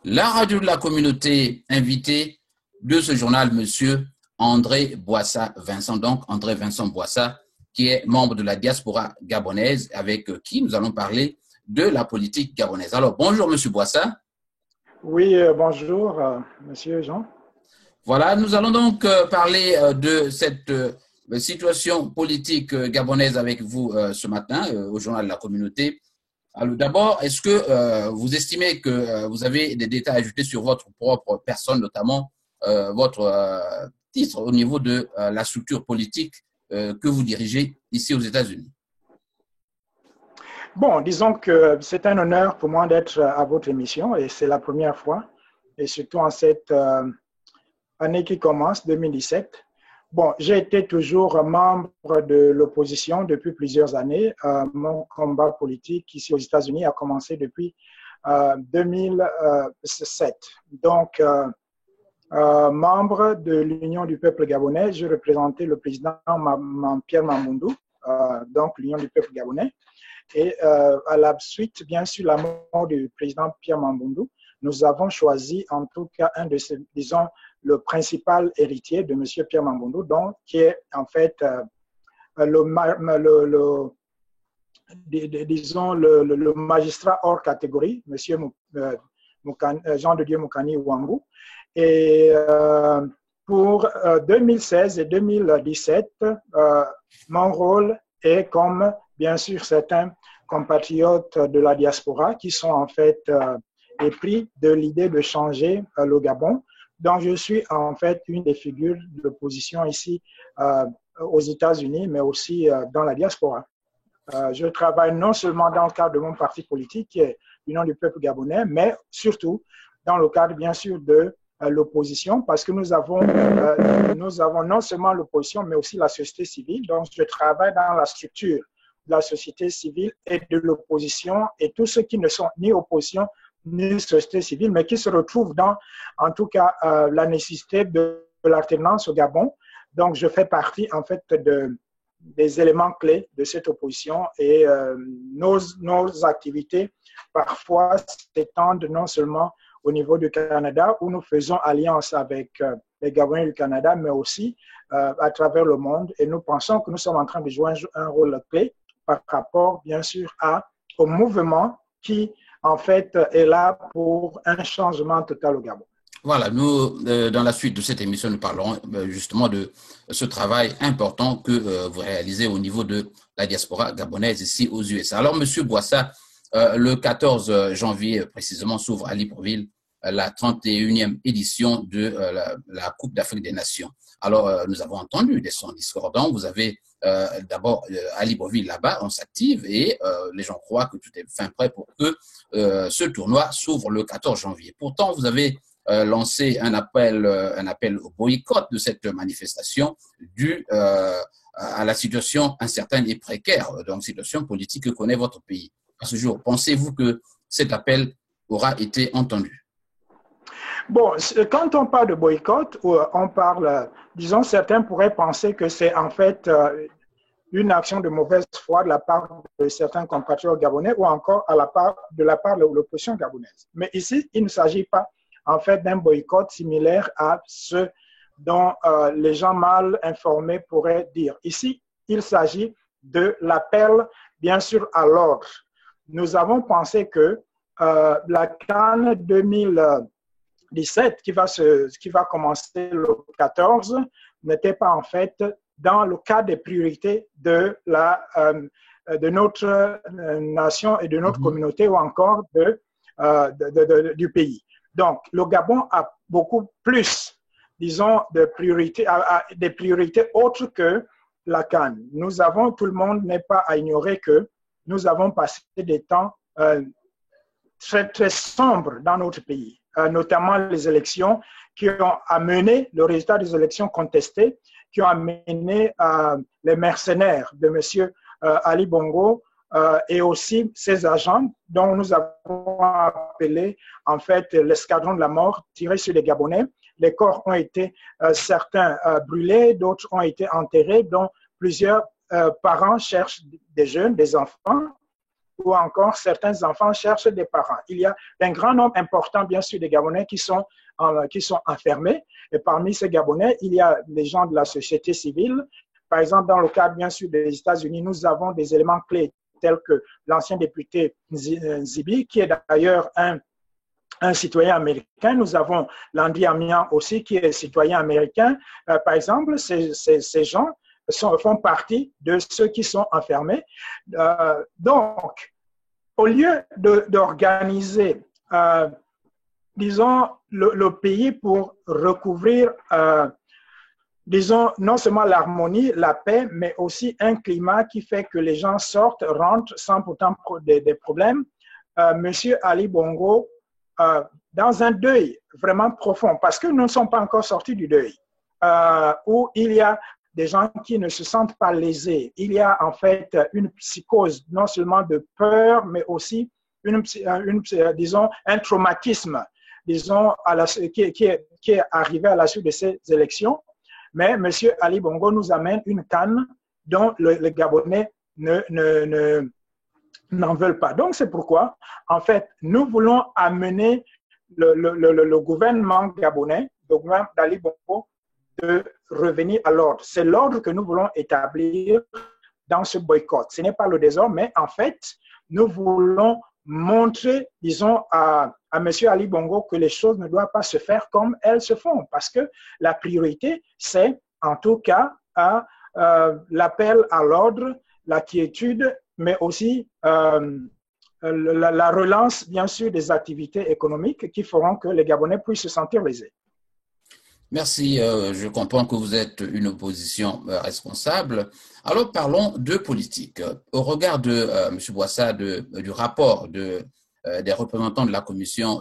La radio de la communauté, invité de ce journal, monsieur André Boissa Vincent, donc André Vincent Boissa, qui est membre de la diaspora gabonaise, avec qui nous allons parler de la politique gabonaise. Alors, bonjour, monsieur Boissa. Oui, bonjour, monsieur Jean. Voilà, nous allons donc parler de cette situation politique gabonaise avec vous ce matin au journal de la communauté. Alors d'abord, est-ce que vous estimez que vous avez des détails à ajouter sur votre propre personne, notamment votre titre au niveau de la structure politique que vous dirigez ici aux États-Unis? Bon, disons que c'est un honneur pour moi d'être à votre émission et c'est la première fois, et surtout en cette année qui commence, 2017. Bon, j'ai été toujours membre de l'opposition depuis plusieurs années. Mon combat politique ici aux États-Unis a commencé depuis 2007. Donc, membre de l'Union du peuple gabonais, je représentais le président Pierre Mamboundou, donc l'Union du peuple gabonais. Et à la suite, bien sûr, la mort du président Pierre Mamboundou, nous avons choisi en tout cas un de ces, disons, le principal héritier de M. Pierre Mamboundou, donc qui est en fait disons, le magistrat hors catégorie, M. Jean de Dieu Moukani Ouangou. Et pour 2016 et 2017, mon rôle est comme, bien sûr, certains compatriotes de la diaspora qui sont en fait épris de l'idée de changer le Gabon. Donc, je suis en fait une des figures de l'opposition ici aux États-Unis, mais aussi dans la diaspora. Je travaille non seulement dans le cadre de mon parti politique, qui est l'Union du peuple gabonais, mais surtout dans le cadre, bien sûr, de l'opposition, parce que nous avons non seulement l'opposition, mais aussi la société civile. Donc, je travaille dans la structure de la société civile et de l'opposition, et tous ceux qui ne sont ni opposition, ni société civile, mais qui se retrouvent dans, en tout cas, la nécessité de l'alternance au Gabon. Donc, je fais partie, en fait, des éléments clés de cette opposition et nos activités, parfois, s'étendent non seulement au niveau du Canada, où nous faisons alliance avec les Gabonais du Canada, mais aussi à travers le monde. Et nous pensons que nous sommes en train de jouer un rôle clé par rapport, bien sûr, au mouvement qui, en fait, est là pour un changement total au Gabon. Voilà, nous, dans la suite de cette émission, nous parlerons justement de ce travail important que vous réalisez au niveau de la diaspora gabonaise ici aux USA. Alors, Monsieur Boissa, le 14 janvier précisément s'ouvre à Libreville la 31e édition de la Coupe d'Afrique des Nations. Alors, nous avons entendu des sons discordants. Vous avez d'abord à Libreville, là-bas, on s'active et les gens croient que tout est fin prêt pour que ce tournoi s'ouvre le 14 janvier. Pourtant, vous avez lancé un appel au boycott de cette manifestation dû à la situation incertaine et précaire, donc situation politique que connaît votre pays. À ce jour, pensez-vous que cet appel aura été entendu? Bon, quand on parle de boycott, on parle, disons, certains pourraient penser que c'est en fait une action de mauvaise foi de la part de certains compatriotes gabonais ou encore de la part de l'opposition gabonaise. Mais ici, il ne s'agit pas en fait d'un boycott similaire à ce dont les gens mal informés pourraient dire. Ici, il s'agit de l'appel, bien sûr, à l'ordre. Nous avons pensé que la CAN 2017, qui va commencer le 14, n'était pas en fait dans le cadre des priorités de notre nation et de notre communauté ou encore du pays. Donc, le Gabon a beaucoup plus, disons, des priorités autres que la CAN. Tout le monde n'est pas à ignorer que nous avons passé des temps très, très sombres dans notre pays, notamment les élections qui ont amené le résultat des élections contestées, qui ont amené les mercenaires de M. Ali Bongo et aussi ses agents, dont nous avons appelé en fait l'escadron de la mort, tiré sur les Gabonais. Les corps ont été certains brûlés, d'autres ont été enterrés, dont plusieurs parents cherchent des jeunes, des enfants. ou encore certains enfants cherchent des parents. Il y a un grand nombre important, bien sûr, de Gabonais qui sont enfermés. Et parmi ces Gabonais, il y a des gens de la société civile. Par exemple, dans le cadre, bien sûr, des États-Unis, nous avons des éléments clés tels que l'ancien député Zibi, qui est d'ailleurs un citoyen américain. Nous avons Landry Amian aussi, qui est citoyen américain. Par exemple, ces gens font partie de ceux qui sont enfermés. Donc, au lieu d'organiser, disons, le pays pour recouvrir, disons, non seulement l'harmonie, la paix, mais aussi un climat qui fait que les gens sortent, rentrent sans pourtant des problèmes, Monsieur Ali Bongo, dans un deuil vraiment profond, parce que nous ne sommes pas encore sortis du deuil, où il y a des gens qui ne se sentent pas lésés. Il y a en fait une psychose, non seulement de peur, mais aussi disons, un traumatisme, disons, qui est arrivé à la suite de ces élections. Mais M. Ali Bongo nous amène une canne dont les Gabonais n'en veulent pas. Donc, c'est pourquoi, en fait, nous voulons amener le gouvernement gabonais, le gouvernement d'Ali Bongo, de revenir à l'ordre. C'est l'ordre que nous voulons établir dans ce boycott. Ce n'est pas le désordre, mais en fait, nous voulons montrer, disons, à M. Ali Bongo que les choses ne doivent pas se faire comme elles se font, parce que la priorité, c'est en tout cas l'appel à l'ordre, la quiétude, mais aussi la relance, bien sûr, des activités économiques qui feront que les Gabonais puissent se sentir lésés. Merci, je comprends que vous êtes une opposition responsable. Alors parlons de politique. Au regard de M. Boissa, du rapport des représentants de la Commission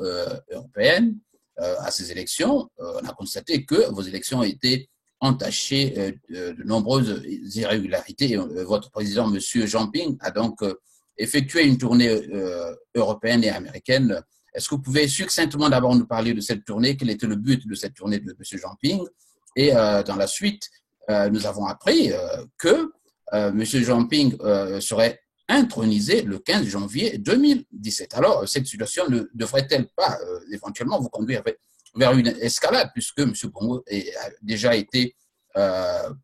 européenne à ces élections, on a constaté que vos élections ont été entachées de nombreuses irrégularités. Votre président, M. Jean-Ping, a donc effectué une tournée européenne et américaine. Est-ce que vous pouvez succinctement d'abord nous parler de cette tournée? Quel était le but de cette tournée de M. Jean-Ping? Et dans la suite, nous avons appris que M. Jean-Ping serait intronisé le 15 janvier 2017. Alors, cette situation ne devrait-elle pas éventuellement vous conduire vers une escalade, puisque M. Bongo a déjà été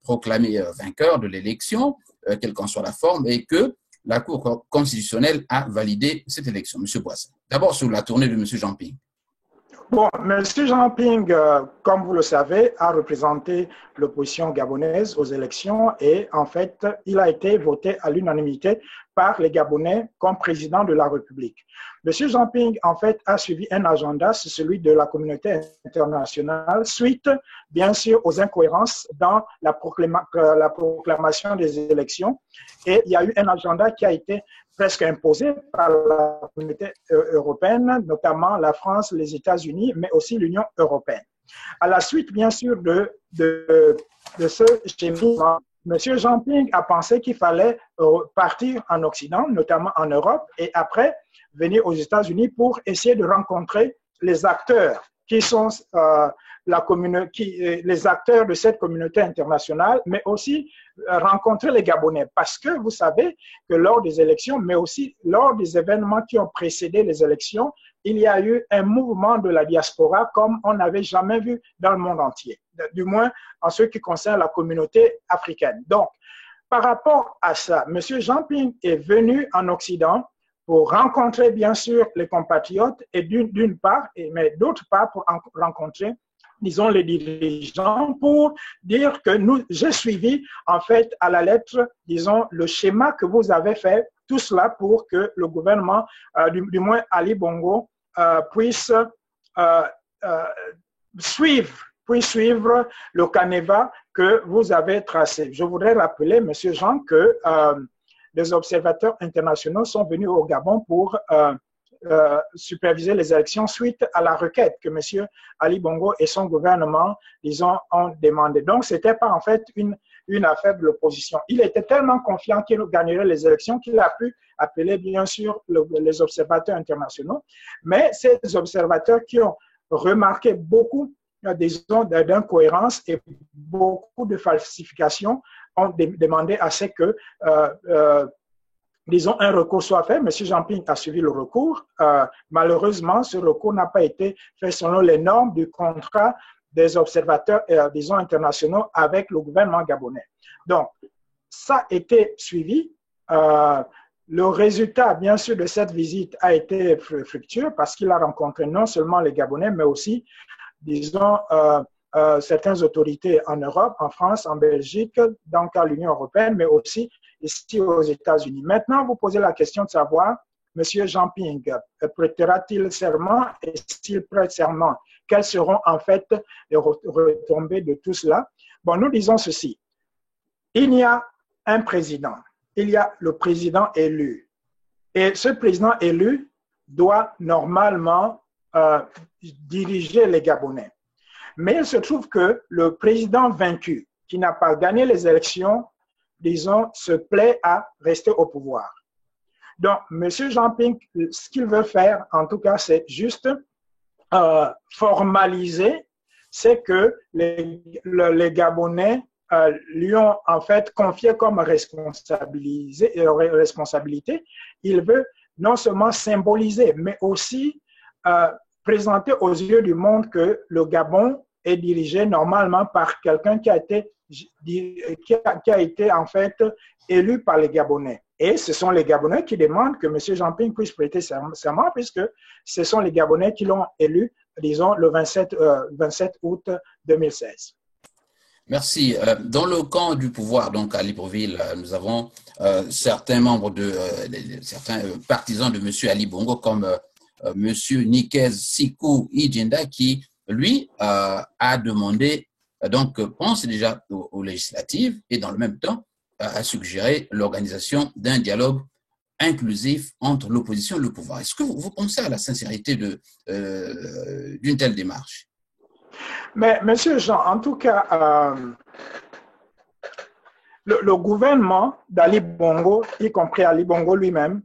proclamé vainqueur de l'élection, quelle qu'en soit la forme, et que la Cour constitutionnelle a validé cette élection. M. Boissa. D'abord sur la tournée de M. Jean-Ping. Bon, M. Jean-Ping, comme vous le savez, a représenté l'opposition gabonaise aux élections et en fait, il a été voté à l'unanimité par les Gabonais comme président de la République. M. Jean-Ping, en fait, a suivi un agenda, c'est celui de la communauté internationale, suite, bien sûr, aux incohérences dans la proclamation des élections. Et il y a eu un agenda qui a été presque imposé par la communauté européenne, notamment la France, les États-Unis, mais aussi l'Union européenne. À la suite, bien sûr, de ce cheminement, M. Jean-Ping a pensé qu'il fallait partir en Occident, notamment en Europe, et après venir aux États-Unis pour essayer de rencontrer les acteurs qui sont les acteurs de cette communauté internationale, mais aussi rencontrer les Gabonais. Parce que vous savez que lors des élections, mais aussi lors des événements qui ont précédé les élections, il y a eu un mouvement de la diaspora comme on n'avait jamais vu dans le monde entier, du moins en ce qui concerne la communauté africaine. Donc, par rapport à ça, M. Jean-Ping est venu en Occident pour rencontrer bien sûr les compatriotes et d'une part, mais d'autre part pour rencontrer, disons, les dirigeants pour dire que j'ai suivi en fait à la lettre, disons, le schéma que vous avez fait, tout cela pour que le gouvernement, du moins Ali Bongo, puisse suivre le canevas que vous avez tracé. Je voudrais rappeler, M. Jean, que des observateurs internationaux sont venus au Gabon pour superviser les élections suite à la requête que M. Ali Bongo et son gouvernement, disons, ont demandé. Donc, ce n'était pas en fait une affaire de l'opposition. Il était tellement confiant qu'il gagnerait les élections qu'il a pu appeler, bien sûr, les observateurs internationaux. Mais ces observateurs qui ont remarqué beaucoup, disons, d'incohérences et beaucoup de falsifications ont demandé à ce que disons, un recours soit fait. M. Jean-Ping a suivi le recours. Malheureusement, ce recours n'a pas été fait selon les normes du contrat des observateurs, disons, internationaux avec le gouvernement gabonais. Donc, ça a été suivi. Le résultat, bien sûr, de cette visite a été fructueux parce qu'il a rencontré non seulement les Gabonais, mais aussi, disons, certaines autorités en Europe, en France, en Belgique, dans le cas de l'Union européenne, mais aussi ici aux États-Unis. Maintenant, vous posez la question de savoir, M. Jean-Ping prêtera-t-il serment et s'il prête serment, quelles seront en fait les retombées de tout cela? Bon, nous disons ceci. Il y a un président, il y a le président élu. Et ce président élu doit normalement diriger les Gabonais. Mais il se trouve que le président vaincu, qui n'a pas gagné les élections, disons, se plaît à rester au pouvoir. Donc, M. Jean-Ping, ce qu'il veut faire, en tout cas, c'est juste formaliser, c'est que les Gabonais lui ont en fait confié comme responsabilité. Il veut non seulement symboliser, mais aussi présenter aux yeux du monde que le Gabon est dirigé normalement par quelqu'un qui a été en fait élu par les Gabonais. Et ce sont les Gabonais qui demandent que M. Jean-Ping puisse prêter serment, puisque ce sont les Gabonais qui l'ont élu, disons, le 27 août 2016. Merci. Dans le camp du pouvoir, donc à Libreville, nous avons certains membres certains partisans de M. Ali Bongo, comme M. Nikez Sikou Idjenda, qui, lui, a demandé, donc pense déjà aux législatives et dans le même temps a suggéré l'organisation d'un dialogue inclusif entre l'opposition et le pouvoir. Est-ce que vous pensez à la sincérité d'une telle démarche? Mais, Monsieur Jean, en tout cas, le gouvernement d'Ali Bongo, y compris Ali Bongo lui-même,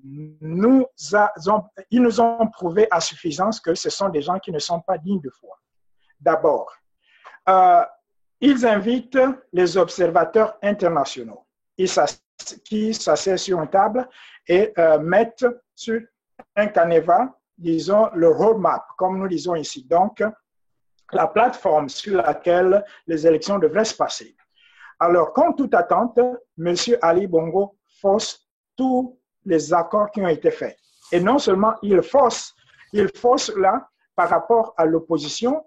ils nous ont prouvé à suffisance que ce sont des gens qui ne sont pas dignes de foi. D'abord, ils invitent les observateurs internationaux qui s'asseyent sur une table et mettent sur un canevas, disons, le roadmap, comme nous disons ici. Donc, la plateforme sur laquelle les élections devraient se passer. Alors, contre toute attente, M. Ali Bongo fausse tous les accords qui ont été faits. Et non seulement il fausse là par rapport à l'opposition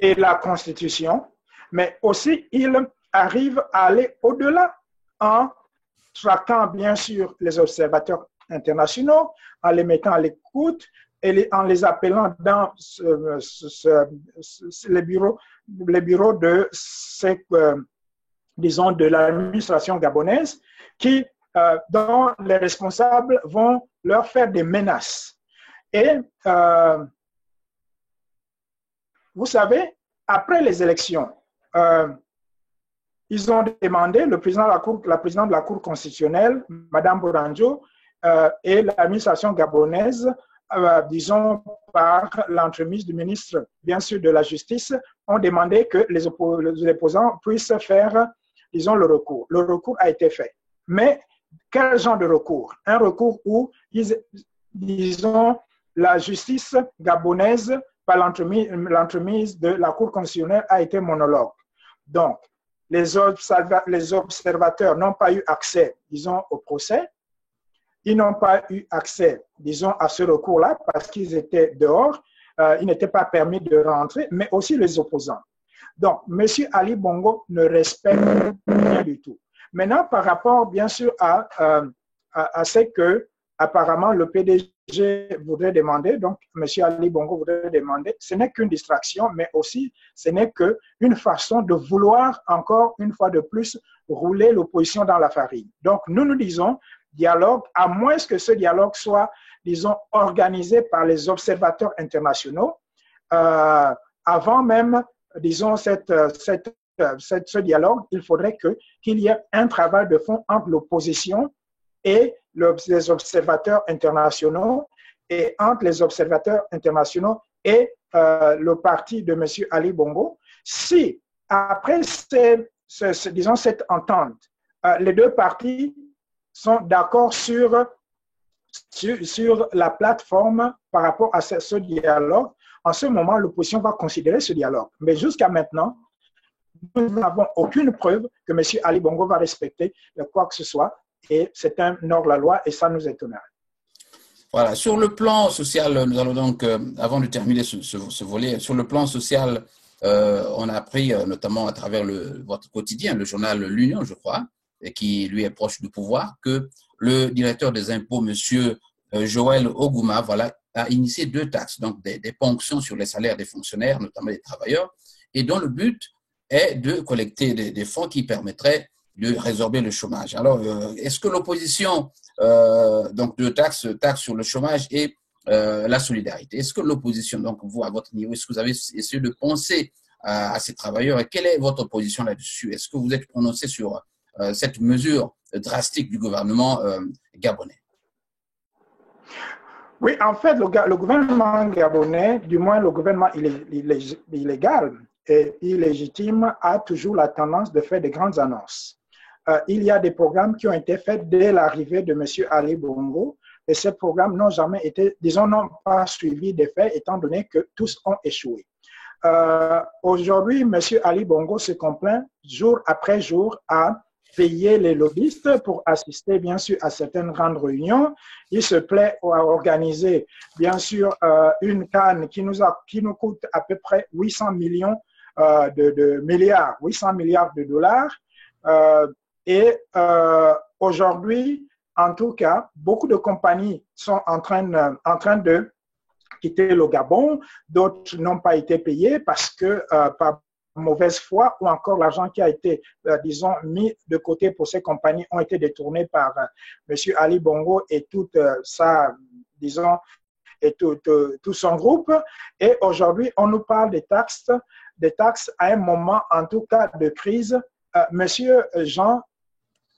et la Constitution, mais aussi il arrive à aller au-delà en traquant bien sûr les observateurs internationaux, en les mettant à l'écoute, et en les appelant dans les bureaux de disons, de l'administration gabonaise, dont les responsables vont leur faire des menaces. Et vous savez, après les élections, ils ont demandé, la présidente de la Cour constitutionnelle, Mme Boranjo, et l'administration gabonaise, disons, par l'entremise du ministre, bien sûr, de la Justice, ont demandé que les opposants puissent faire, disons, le recours. Le recours a été fait. Mais quel genre de recours? Un recours où, disons, la justice gabonaise, par l'entremise de la Cour constitutionnelle, a été monologue. Donc, les observateurs n'ont pas eu accès, disons, au procès. Ils n'ont pas eu accès, disons, à ce recours-là parce qu'ils étaient dehors. Il n'était pas permis de rentrer, mais aussi les opposants. Donc, M. Ali Bongo ne respecte rien du tout. Maintenant, par rapport, bien sûr, à ce que apparemment le PDG voudrait demander, donc M. Ali Bongo voudrait demander, ce n'est qu'une distraction, mais aussi ce n'est qu'une façon de vouloir encore une fois de plus rouler l'opposition dans la farine. Donc, nous disons dialogue, à moins que ce dialogue soit, disons, organisé par les observateurs internationaux, avant même, disons, ce dialogue, il faudrait qu'il y ait un travail de fond entre l'opposition et les observateurs internationaux, et entre les observateurs internationaux et le parti de M. Ali Bongo. Si, après disons, cette entente, les deux parties sont d'accord sur la plateforme par rapport à ce dialogue, en ce moment, l'opposition va considérer ce dialogue. Mais jusqu'à maintenant, nous n'avons aucune preuve que M. Ali Bongo va respecter quoi que ce soit. Et c'est un hors-la-loi et ça nous étonne. Voilà. Sur le plan social, nous allons donc, avant de terminer ce volet, sur le plan social, on a appris notamment à travers votre quotidien, le journal L'Union, je crois, et qui lui est proche du pouvoir, que le directeur des impôts, M. Joël Ogouma, voilà, a initié 2 taxes, donc des ponctions sur les salaires des fonctionnaires, notamment des travailleurs, et dont le but est de collecter des fonds qui permettraient de résorber le chômage. Alors, est-ce que l'opposition, donc 2 taxes sur le chômage et la solidarité, est-ce que l'opposition, donc vous, à votre niveau, est-ce que vous avez essayé de penser à ces travailleurs et quelle est votre position là-dessus? Est-ce que vous êtes prononcé sur cette mesure drastique du gouvernement gabonais? Oui, en fait, le gouvernement gabonais, du moins le gouvernement illégal et illégitime, a toujours la tendance de faire des grandes annonces. Il y a des programmes qui ont été faits dès l'arrivée de M. Ali Bongo et ces programmes n'ont jamais été, disons, n'ont pas suivi des faits étant donné que tous ont échoué. Aujourd'hui, M. Ali Bongo se complaint jour après jour à payer les lobbyistes pour assister, bien sûr, à certaines grandes réunions. Il se plaît à organiser, bien sûr, une canne qui nous coûte à peu près 800 millions de milliards, 800 milliards de dollars. Et aujourd'hui, en tout cas, beaucoup de compagnies sont en train de quitter le Gabon. D'autres n'ont pas été payées parce que par mauvaise foi ou encore l'argent qui a été, disons, mis de côté pour ces compagnies ont été détournés par M. Ali Bongo et toute sa, disons, et tout son groupe. Et aujourd'hui, on nous parle des taxes à un moment, en tout cas, de crise. Monsieur Jean,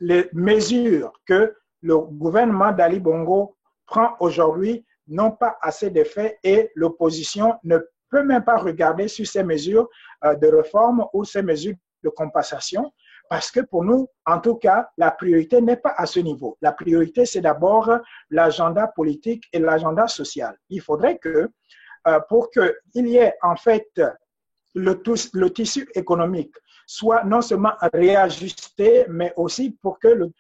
les mesures que le gouvernement d'Ali Bongo prend aujourd'hui n'ont pas assez d'effet et l'opposition ne peut même pas regarder sur ces mesures de réforme ou ces mesures de compensation parce que pour nous, en tout cas, la priorité n'est pas à ce niveau. La priorité, c'est d'abord l'agenda politique et l'agenda social. Il faudrait que, pour qu'il y ait en fait le tissu économique soit non seulement réajusté, mais aussi pour que le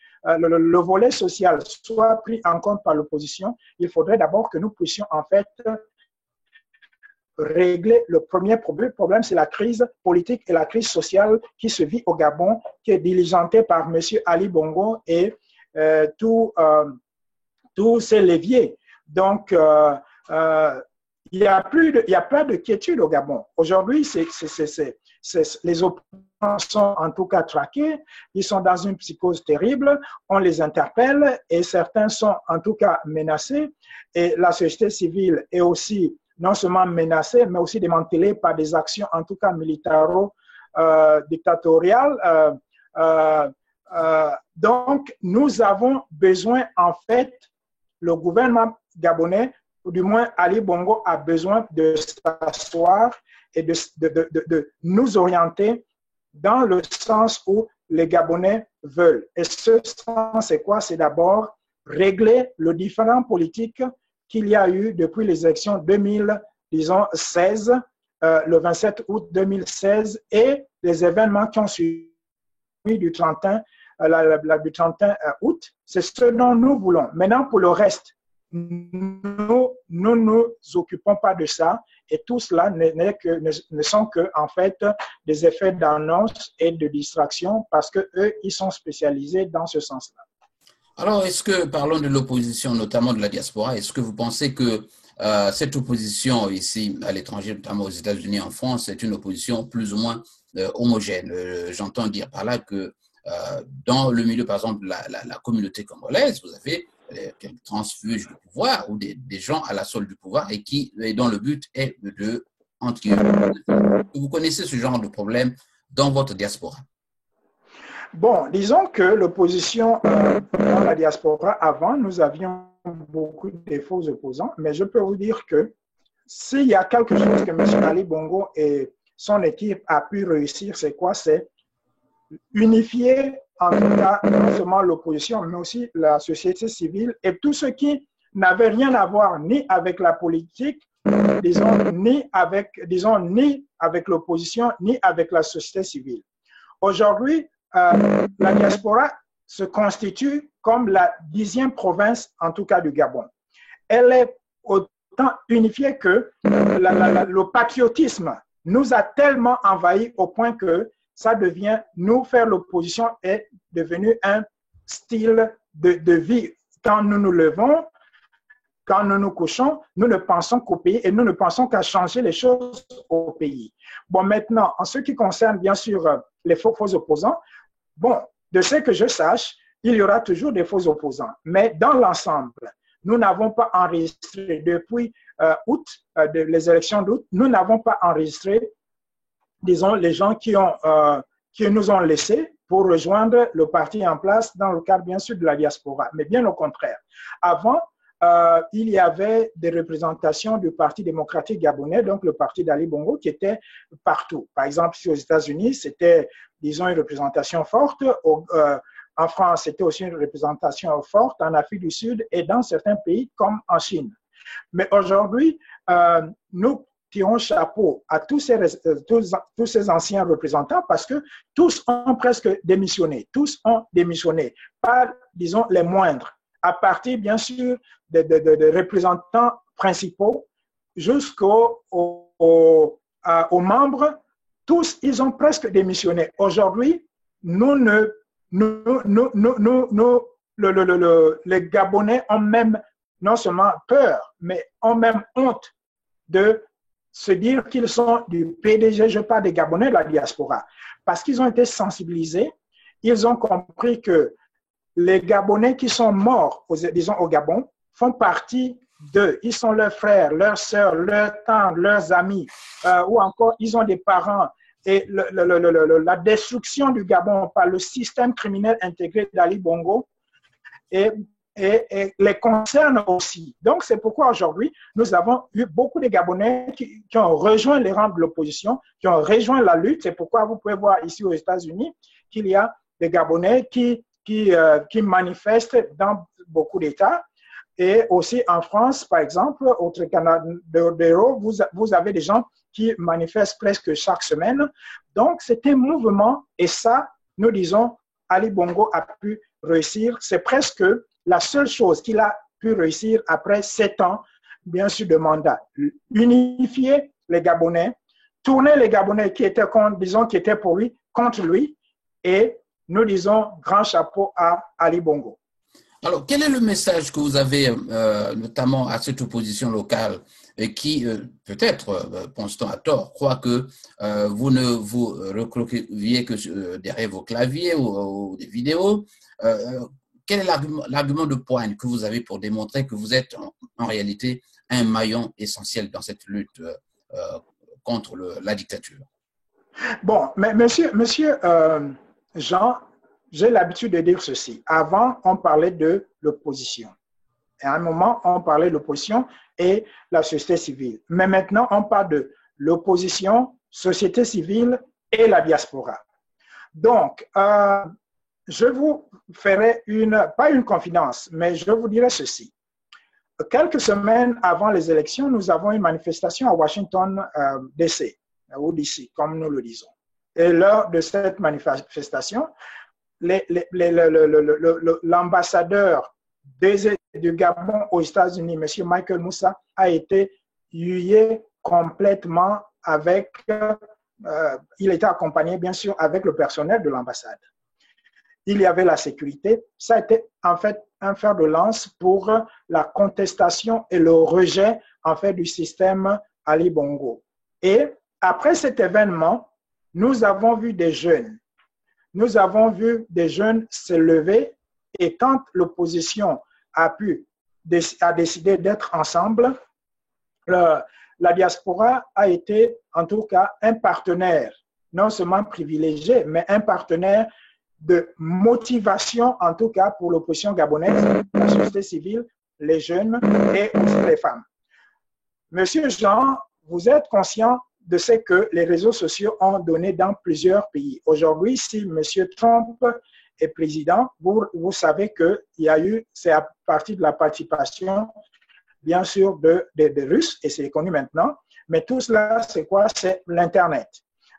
volet social soit pris en compte par l'opposition, il faudrait d'abord que nous puissions en fait régler le premier problème, c'est la crise politique et la crise sociale qui se vit au Gabon, qui est diligentée par M. Ali Bongo et tous ces leviers. Donc, il n'y a pas de quiétude au Gabon. Aujourd'hui, les opposants sont en tout cas traqués, ils sont dans une psychose terrible, on les interpelle et certains sont en tout cas menacés. Et la société civile est aussi non seulement menacée, mais aussi démantelée par des actions en tout cas militaro-dictatoriales. Donc, nous avons besoin en fait, le gouvernement gabonais, ou du moins Ali Bongo a besoin de s'asseoir et de nous orienter dans le sens où les Gabonais veulent. Et ce sens, c'est quoi? C'est d'abord régler le différend politique qu'il y a eu depuis les élections 2016, le 27 août 2016, et les événements qui ont suivi du 31 août. C'est ce dont nous voulons. Maintenant, pour le reste, nous ne nous occupons pas de ça et tout cela ne sont que en fait des effets d'annonce et de distraction parce que eux ils sont spécialisés dans ce sens-là. Alors, est-ce que, parlons de l'opposition, notamment de la diaspora, est-ce que vous pensez que cette opposition ici à l'étranger, notamment aux États-Unis, en France, est une opposition plus ou moins homogène? J'entends dire par là que dans le milieu, par exemple, de la communauté congolaise, vous avez quelques transfuges du pouvoir ou des gens à la solde du pouvoir et dont le but est de vous connaissez ce genre de problème dans votre diaspora? Bon, disons que l'opposition dans la diaspora, avant, nous avions beaucoup de faux opposants, mais je peux vous dire que s'il y a quelque chose que M. Ali Bongo et son équipe a pu réussir, c'est quoi? C'est unifier en tout cas non seulement l'opposition, mais aussi la société civile et tous ceux qui n'avaient rien à voir ni avec la politique, disons, ni avec l'opposition, ni avec la société civile. Aujourd'hui, la diaspora se constitue comme la 10e province, en tout cas du Gabon. Elle est autant unifiée que le patriotisme nous a tellement envahis au point que ça devient, nous faire l'opposition est devenu un style de vie. Quand nous nous levons, quand nous nous couchons, nous ne pensons qu'au pays et nous ne pensons qu'à changer les choses au pays. Bon, maintenant, en ce qui concerne bien sûr les faux opposants, bon, de ce que je sache, il y aura toujours des faux opposants. Mais dans l'ensemble, nous n'avons pas enregistré depuis les élections d'août, nous n'avons pas enregistré, disons, les gens qui nous ont laissés pour rejoindre le parti en place dans le cadre, bien sûr, de la diaspora. Mais bien au contraire. Avant, il y avait des représentations du Parti démocratique gabonais, donc le parti d'Ali Bongo, qui était partout. Par exemple, ici aux États-Unis, c'était, disons, une représentation forte. En France, c'était aussi une représentation forte, en Afrique du Sud et dans certains pays comme en Chine. Mais aujourd'hui, nous tirons chapeau à tous ces anciens représentants parce que tous ont presque démissionné. Tous ont démissionné, pas, disons, les moindres. À partir, bien sûr, des représentants principaux jusqu'aux membres, tous, ils ont presque démissionné. Aujourd'hui, les Gabonais ont même non seulement peur, mais ont même honte de se dire qu'ils sont du PDG, je parle des Gabonais de la diaspora, parce qu'ils ont été sensibilisés, ils ont compris que les Gabonais qui sont morts, disons au Gabon, font partie d'eux. Ils sont leurs frères, leurs sœurs, leurs tantes, leurs amis, ou encore ils ont des parents. Et la destruction du Gabon par le système criminel intégré d'Ali Bongo et les concerne aussi. Donc, c'est pourquoi aujourd'hui, nous avons eu beaucoup de Gabonais qui ont rejoint les rangs de l'opposition, qui ont rejoint la lutte. C'est pourquoi vous pouvez voir ici aux États-Unis qu'il y a des Gabonais qui manifestent dans beaucoup d'États. Et aussi en France, par exemple, au Trocadéro, vous avez des gens qui manifestent presque chaque semaine. Donc, c'est un mouvement et ça, nous disons, Ali Bongo a pu réussir. C'est presque la seule chose qu'il a pu réussir après 7 ans, bien sûr, de mandat. Unifier les Gabonais, tourner les Gabonais qui étaient, disons, qui étaient pour lui, contre lui, et nous disons grand chapeau à Ali Bongo. Alors, quel est le message que vous avez, notamment à cette opposition locale, qui, peut-être, pense-t-on à tort, croit que vous ne vous recroquevillez que derrière vos claviers ou des vidéos? Quel est l'argument de pointe que vous avez pour démontrer que vous êtes en réalité un maillon essentiel dans cette lutte contre la dictature? Bon, mais monsieur Jean, j'ai l'habitude de dire ceci. Avant, on parlait de l'opposition. Et à un moment, on parlait de l'opposition et la société civile. Mais maintenant, on parle de l'opposition, société civile et la diaspora. Donc, je vous ferai pas une confidence, mais je vous dirai ceci. Quelques semaines avant les élections, nous avons une manifestation à Washington, D.C., ou DC, comme nous le disons. Et lors de cette manifestation, l'ambassadeur du Gabon aux États-Unis, M. Michael Moussa, a été huillé complètement avec, il était accompagné bien sûr avec le personnel de l'ambassade. Il y avait la sécurité. Ça a été en fait un fer de lance pour la contestation et le rejet en fait du système Ali Bongo. Et après cet événement, nous avons vu des jeunes. Nous avons vu des jeunes se lever et quand l'opposition a décidé d'être ensemble, la diaspora a été en tout cas un partenaire, non seulement privilégié, mais un partenaire de motivation en tout cas pour l'opposition gabonaise, la société civile, les jeunes et aussi les femmes. Monsieur Jean, vous êtes conscient de ce que les réseaux sociaux ont donné dans plusieurs pays. Aujourd'hui, si M. Trump est président, vous savez qu'il y a eu, c'est à partir de la participation, bien sûr, des Russes, et c'est connu maintenant, mais tout cela, c'est quoi? C'est l'Internet.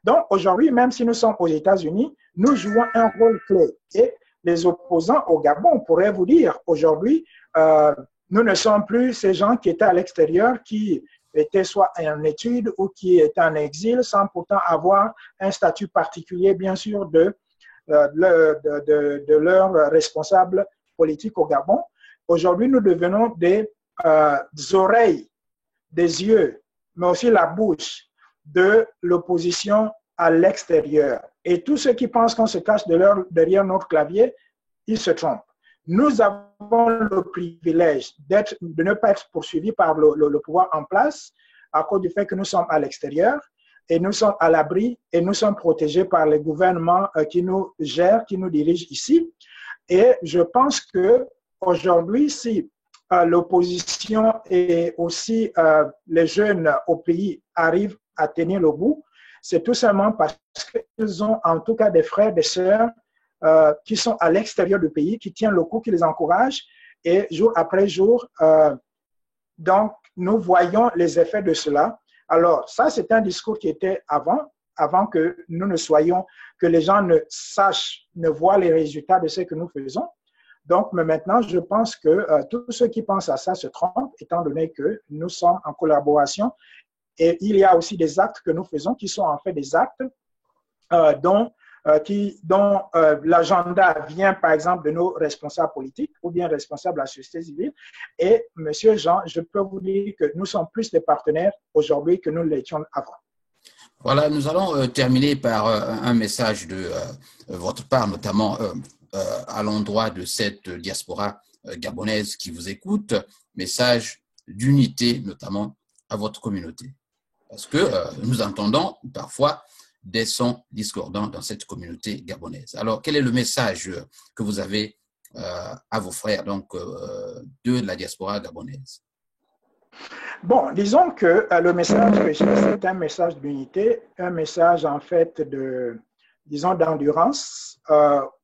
Donc, aujourd'hui, même si nous sommes aux États-Unis, nous jouons un rôle clé. Et les opposants au Gabon pourraient vous dire, aujourd'hui, nous ne sommes plus ces gens qui étaient à l'extérieur, qui étaient soit en études ou qui étaient en exil, sans pourtant avoir un statut particulier, bien sûr, de leurs responsables politiques au Gabon. Aujourd'hui, nous devenons des oreilles, des yeux, mais aussi la bouche de l'opposition à l'extérieur. Et tous ceux qui pensent qu'on se cache derrière notre clavier, ils se trompent. Nous avons le privilège de ne pas être poursuivis par le pouvoir en place à cause du fait que nous sommes à l'extérieur et nous sommes à l'abri et nous sommes protégés par les gouvernements qui nous gèrent, qui nous dirigent ici. Et je pense qu'aujourd'hui, si l'opposition et aussi les jeunes au pays arrivent à tenir le bout, c'est tout simplement parce qu'ils ont en tout cas des frères, des sœurs qui sont à l'extérieur du pays, qui tiennent le coup, qui les encouragent. Et jour après jour, donc, nous voyons les effets de cela. Alors, ça, c'est un discours qui était avant que nous ne soyons, que les gens ne sachent, ne voient les résultats de ce que nous faisons. Donc, mais maintenant, je pense que tous ceux qui pensent à ça se trompent, étant donné que nous sommes en collaboration. Et il y a aussi des actes que nous faisons qui sont en fait des actes dont l'agenda vient, par exemple, de nos responsables politiques ou bien responsables de la société civile. Et, Monsieur Jean, je peux vous dire que nous sommes plus des partenaires aujourd'hui que nous l'étions avant. Voilà, nous allons terminer par un message de votre part, notamment à l'endroit de cette diaspora gabonaise qui vous écoute, message d'unité, notamment à votre communauté. Parce que nous entendons parfois des sons discordants dans cette communauté gabonaise. Alors, quel est le message que vous avez à vos frères donc, de la diaspora gabonaise? Bon, disons que le message que j'ai, c'est un message d'unité, un message en fait disons, d'endurance.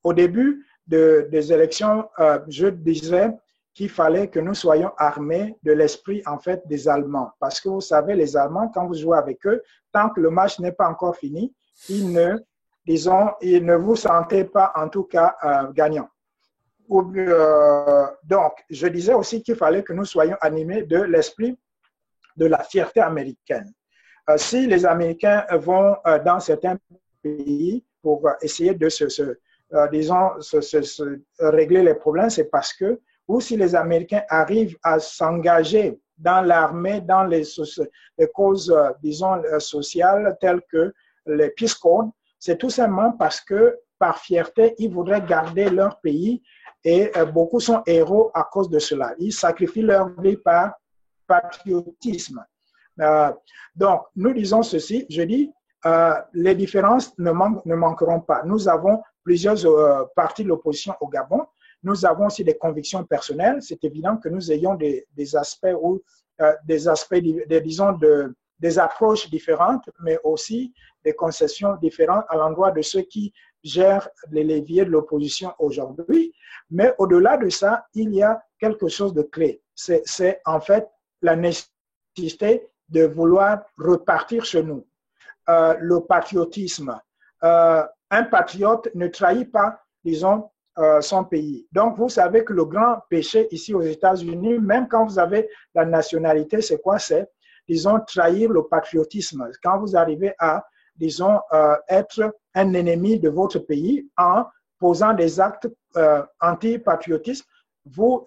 Au début des élections, je disais qu'il fallait que nous soyons armés de l'esprit en fait des Allemands. Parce que vous savez, les Allemands, quand vous jouez avec eux, tant que le match n'est pas encore fini, ils ne vous sentez pas en tout cas gagnant. Donc, je disais aussi qu'il fallait que nous soyons animés de l'esprit de la fierté américaine. Si les Américains vont dans certains pays pour essayer de régler les problèmes, c'est parce que, ou si les Américains arrivent à s'engager dans l'armée, dans les causes, disons, sociales telles que les Peace Corps, c'est tout simplement parce que, par fierté, ils voudraient garder leur pays et beaucoup sont héros à cause de cela. Ils sacrifient leur vie par patriotisme. Donc, nous disons ceci, je dis, les différences ne manqueront pas. Nous avons plusieurs partis de l'opposition au Gabon. Nous avons aussi des convictions personnelles. C'est évident que nous ayons des aspects disons, des approches différentes, mais aussi des concessions différentes à l'endroit de ceux qui gèrent les leviers de l'opposition aujourd'hui. Mais au-delà de ça, il y a quelque chose de clé. C'est en fait la nécessité de vouloir repartir chez nous. Le patriotisme. Un patriote ne trahit pas, disons, son pays. Donc, vous savez que le grand péché ici aux États-Unis, même quand vous avez la nationalité, c'est quoi? C'est, disons, trahir le patriotisme. Quand vous arrivez à, disons, être un ennemi de votre pays en posant des actes anti-patriotistes, vous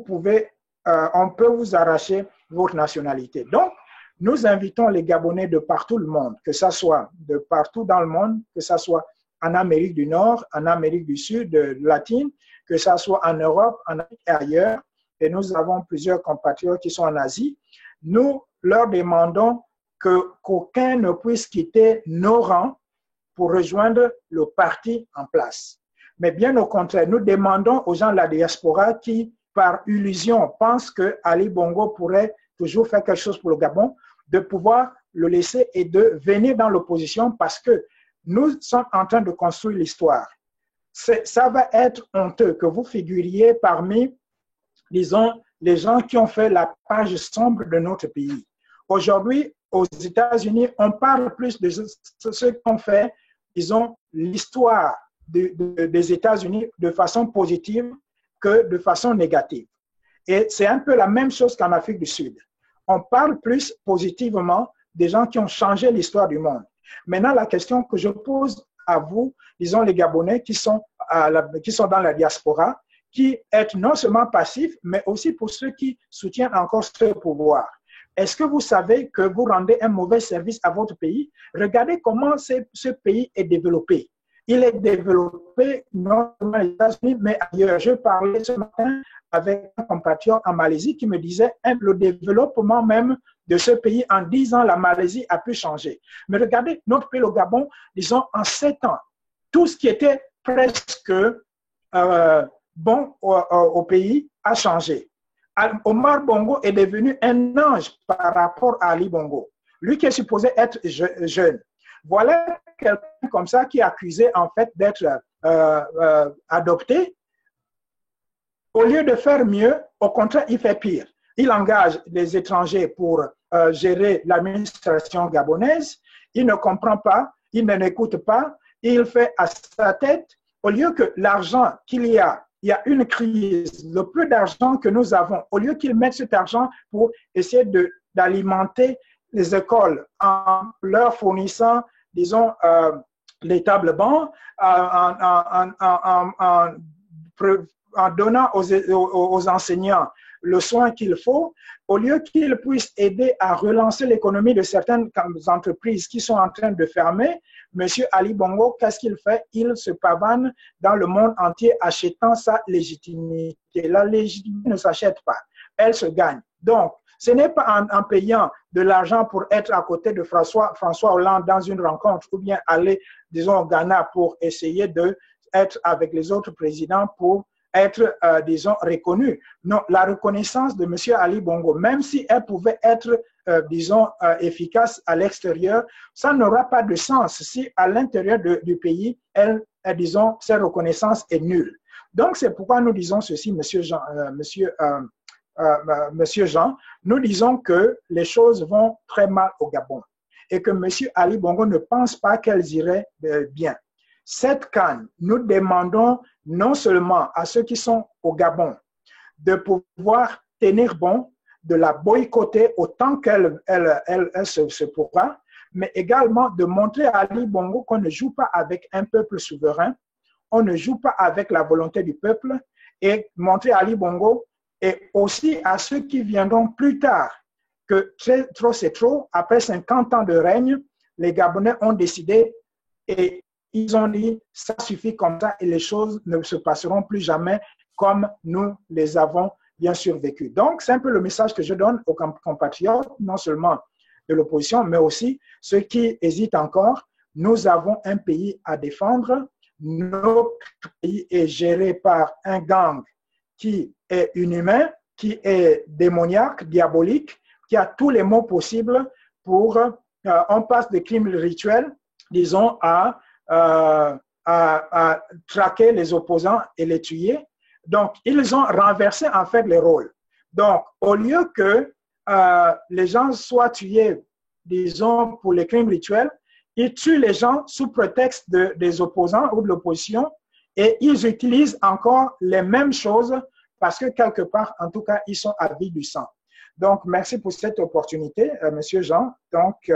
pouvez, on peut vous arracher votre nationalité. Donc, nous invitons les Gabonais de partout le monde, que ce soit de partout dans le monde, que ce soit en Amérique du Nord, en Amérique du Sud, latine, que ce soit en Europe, en Afrique et ailleurs. Et nous avons plusieurs compatriotes qui sont en Asie. Nous leur demandons qu'aucun ne puisse quitter nos rangs pour rejoindre le parti en place. Mais bien au contraire, nous demandons aux gens de la diaspora qui, par illusion, pensent que Ali Bongo pourrait toujours faire quelque chose pour le Gabon, de pouvoir le laisser et de venir dans l'opposition parce que nous sommes en train de construire l'histoire. Ça va être honteux que vous figuriez parmi, disons, les gens qui ont fait la page sombre de notre pays. Aujourd'hui, aux États-Unis, on parle plus de ceux qui ont fait, disons, l'histoire des États-Unis de façon positive que de façon négative. Et c'est un peu la même chose qu'en Afrique du Sud. On parle plus positivement des gens qui ont changé l'histoire du monde. Maintenant, la question que je pose à vous, disons les Gabonais qui sont dans la diaspora, qui êtes non seulement passifs, mais aussi pour ceux qui soutiennent encore ce pouvoir. Est-ce que vous savez que vous rendez un mauvais service à votre pays? Regardez comment ce pays est développé. Il est développé non seulement aux États-Unis, mais ailleurs. Je parlais ce matin avec un compatriote en Malaisie qui me disait le développement même de ce pays en 10 ans, la Malaisie a pu changer. Mais regardez, notre pays, le Gabon, disons en 7 ans, tout ce qui était presque bon au pays a changé. Omar Bongo est devenu un ange par rapport à Ali Bongo. Lui qui est supposé être jeune. Voilà quelqu'un comme ça qui est accusé en fait d'être adopté. Au lieu de faire mieux, au contraire, il fait pire. Il engage les étrangers pour gérer l'administration gabonaise. Il ne comprend pas, il n'écoute pas, il fait à sa tête. Au lieu que l'argent qu'il y a une crise, le peu d'argent que nous avons, au lieu qu'ils mettent cet argent pour essayer d'alimenter les écoles en leur fournissant, disons, les tables bancs, en donnant aux enseignants le soin qu'il faut, au lieu qu'ils puissent aider à relancer l'économie de certaines entreprises qui sont en train de fermer, M. Ali Bongo, qu'est-ce qu'il fait? Il se pavane dans le monde entier achetant sa légitimité. La légitimité ne s'achète pas, elle se gagne. Donc, ce n'est pas en payant de l'argent pour être à côté de François Hollande dans une rencontre ou bien aller, disons, au Ghana pour essayer d'être avec les autres présidents pour être, disons, reconnu. Non, la reconnaissance de M. Ali Bongo, même si elle pouvait être, disons, efficace à l'extérieur, ça n'aura pas de sens si à l'intérieur du pays, disons, cette reconnaissance est nulle. Donc, c'est pourquoi nous disons ceci, Monsieur Jean, nous disons que les choses vont très mal au Gabon et que M. Ali Bongo ne pense pas qu'elles iraient bien. Cette CAN, nous demandons non seulement à ceux qui sont au Gabon de pouvoir tenir bon, de la boycotter autant qu'elle se pourra, mais également de montrer à Ali Bongo qu'on ne joue pas avec un peuple souverain, on ne joue pas avec la volonté du peuple, et montrer à Ali Bongo et aussi à ceux qui viendront plus tard que trop c'est trop, après 50 ans de règne, les Gabonais ont décidé et ils ont dit, ça suffit comme ça et les choses ne se passeront plus jamais comme nous les avons bien sûr vécues. Donc, c'est un peu le message que je donne aux compatriotes, non seulement de l'opposition, mais aussi ceux qui hésitent encore. Nous avons un pays à défendre. Notre pays est géré par un gang qui est inhumain, qui est démoniaque, diabolique, qui a tous les mots possibles pour... on passe des crimes rituels, disons, à traquer les opposants et les tuer. Donc, ils ont renversé en fait les rôles. Donc, au lieu que les gens soient tués, disons, pour les crimes rituels, ils tuent les gens sous prétexte des opposants ou de l'opposition et ils utilisent encore les mêmes choses parce que quelque part, en tout cas, ils sont avides du sang. Donc, merci pour cette opportunité, Monsieur Jean. Donc,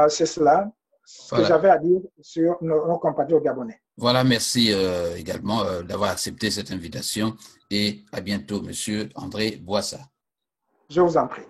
c'est cela. Ce que j'avais à dire sur nos compatriotes gabonais. Voilà, merci également d'avoir accepté cette invitation et à bientôt, Monsieur André Boissa. Je vous en prie.